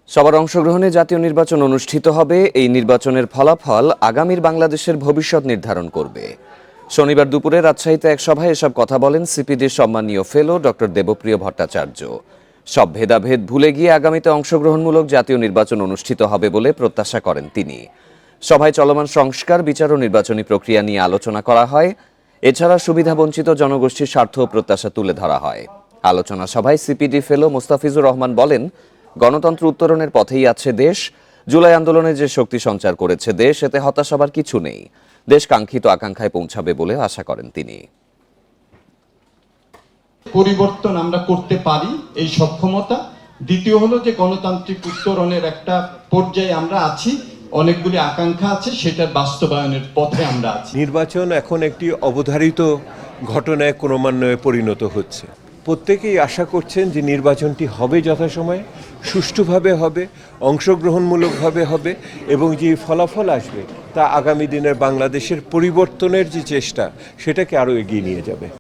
সবার অংশগ্রহণে জাতীয় নির্বাচন অনুষ্ঠিত হবে। এই নির্বাচনের ফলাফল আগামীর বাংলাদেশের ভবিষ্যৎ নির্ধারণ করবে। শনিবার দুপুরে রাজশাহীতে এক সভায় এসব কথা বলেন সিপিডির সম্মানীয় ফেলো ডক্টর দেবপ্রিয় ভট্টাচার্য। সব ভেদাভেদ ভুলে গিয়ে আগামীতে অংশগ্রহণমূলক জাতীয় নির্বাচন অনুষ্ঠিত হবে বলে প্রত্যাশা করেন তিনি। সভায় চলমান সংস্কার, বিচার ও নির্বাচনী প্রক্রিয়া নিয়ে আলোচনা করা হয়। এছাড়া সুবিধাবঞ্চিত জনগোষ্ঠীর স্বার্থ ও প্রত্যাশা তুলে ধরা হয়। আলোচনা সভায় সিপিডি ফেলো মোস্তাফিজুর রহমান বলেন, গণতন্ত্র উত্তরণের পথেই আছে দেশ। জুলাই আন্দোলনে যে শক্তি সঞ্চার করেছে দেশ, এতে হতাশ হবার কিছু নেই। দেশ কাঙ্ক্ষিত আকাঙ্ক্ষায় পৌঁছাবে বলে আশা করেন তিনি। পরিবর্তন আমরা করতে পারি, এই সক্ষমতা। দ্বিতীয় হলো যে গণতান্ত্রিক উত্তরণের একটা পর্যায়ে আমরা আছি, অনেকগুলি আকাঙ্ক্ষা আছে, সেটার বাস্তবায়নের পথে আমরা আছি। নির্বাচন এখন একটি অবধারিত ঘটনায় ক্রমান্বয়ে পরিণত হচ্ছে। প্রত্যেকেই আশা করছেন যে নির্বাচনটি হবে যথাসময়ে, সুষ্ঠুভাবে হবে, অংশগ্রহণমূলকভাবে হবে এবং যে ফলাফল আসবে তা আগামী দিনের বাংলাদেশের পরিবর্তনের যে চেষ্টা সেটাকে আরও এগিয়ে নিয়ে যাবে।